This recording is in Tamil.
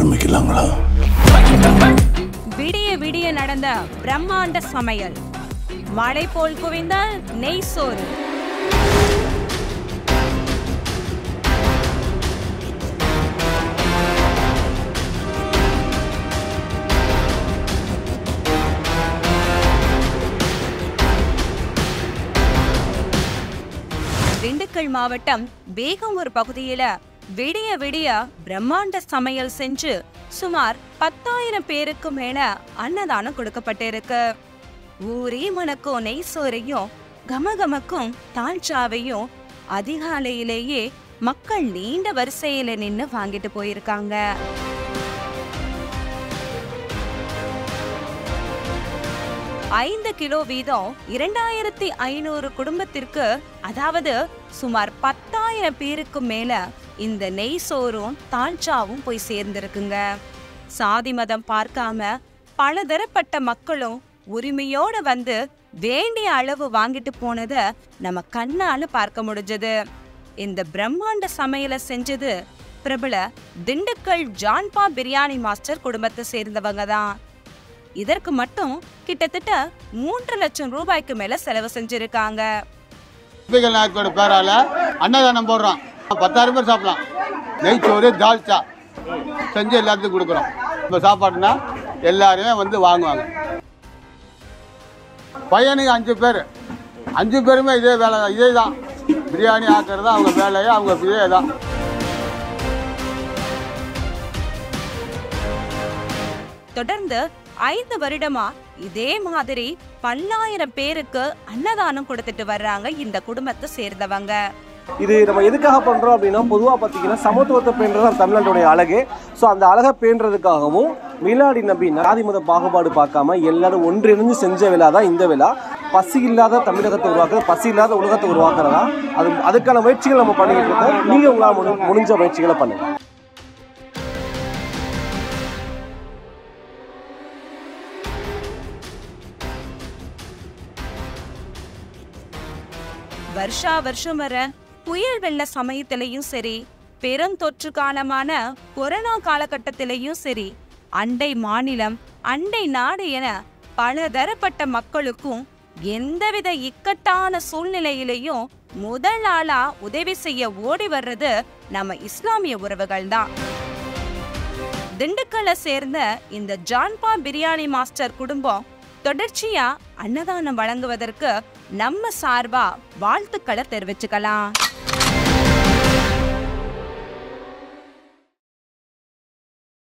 ஆரம்பிக்கலாங்களா? விடிய விடிய நடந்த பிரம்மாண்ட சமையல். மழை போல் குவிந்த நெய் சோறு. திண்டுக்கல் மாவட்டம் வேகூர் பகுதியில விடிய விடிய பிரம்மாண்ட சமையல் செஞ்சு சுமார் 10,000 பேருக்கு மேல அன்னதானம் கொடுக்கப்பட்டிருக்கு. ஊரே மணக்கும் நெய் சோறையும் கமகமக்கும் தாழ்ச்சாவையும் அதிகாலையிலேயே மக்கள் நீண்ட வரிசையில நின்னு வாங்கிட்டு போயிருக்காங்க. ஐந்து கிலோ வீதம் 2500 குடும்பத்திற்கு, அதாவது சுமார் 10,000 பேருக்கு மேல இந்த நெய் சோறும் தாழ்ச்சாவும் போய் சேர்ந்திருக்குங்க. சாதி மதம் பார்க்காம பலதரப்பட்ட மக்களும் உரிமையோட வந்து வேண்டிய அளவு வாங்கிட்டு போனத நம்ம கண்ணால பார்க்க முடிஞ்சது. இந்த பிரம்மாண்ட சமையலை செஞ்சது பிரபல திண்டுக்கல் ஜான்பா பிரியாணி மாஸ்டர் குடும்பத்தை சேர்ந்தவங்க தான். இதற்கு மட்டும் கிட்டத்தட்ட 3 லட்சம் ரூபாய்க்கு மேல செலவு செஞ்சிருக்காங்க. நாயக்கோட பேரால அன்னதானம் போடுறோம். 10,000 பேர் சாப்பிடலாம். நெய்ச்சோறு தால்ச்சா செஞ்சு எல்லாத்துக்கும் கொடுக்குறோம். இப்போ சாப்பாடுனா எல்லாருமே வந்து வாங்குவாங்க. பையனுக்கு 5 பேர், 5 பேருமே இதே வேலை, இதே தான் பிரியாணி ஆக்குறது அவங்க வேலையை, அவங்க இதே தான். தொடர்ந்து 5 வருடமா இதே மாதிரி பல்லாயிரம் பேருக்கு அன்னதானம் கொடுத்துட்டு வர்றாங்க இந்த குடும்பத்தை சேர்ந்தவங்க. இது நம்ம எதுக்காக பண்றோம் அப்படின்னா, பொதுவாக பார்த்தீங்கன்னா சமத்துவத்தை பேணுறது தமிழ்நாட்டுடைய அழகு. ஸோ அந்த அழகை பேணுறதுக்காகவும் மீலாடி நபி ஜாதி மத பாகுபாடு பார்க்காம எல்லாரும் ஒன்றிணைஞ்சு செஞ்ச விழா தான் இந்த விழா. பசி இல்லாத தமிழகத்தை உருவாக்குறது, பசி இல்லாத உலகத்தை உருவாக்குறதா அதுக்கான முயற்சிகள் நம்ம பண்ணிக்கிட்டு இருக்கோம். நீங்க உங்களால் முடிஞ்ச முயற்சிகளை பண்ணுங்க. வருஷா வருஷம் வர புயல் வெள்ள சமயத்திலையும் சரி, பெருந்தொற்று காலமான கொரோனா காலகட்டத்திலையும் சரி, அண்டை மாநிலம் அண்டை நாடு என பலதரப்பட்ட மக்களுக்கும் எந்தவித இக்கட்டான சூழ்நிலையிலையும் முதல் ஆளா உதவி செய்ய ஓடி வர்றது நம்ம இஸ்லாமிய உறவுகள் தான். திண்டுக்கல்லை சேர்ந்த இந்த ஜான்பா பிரியாணி மாஸ்டர் குடும்பம் தொடர்ச்சியா அன்னதானம் வழங்குவதற்கு நம்ம சார்பா வாழ்த்துக்களை தெரிவிச்சுக்கலாம்.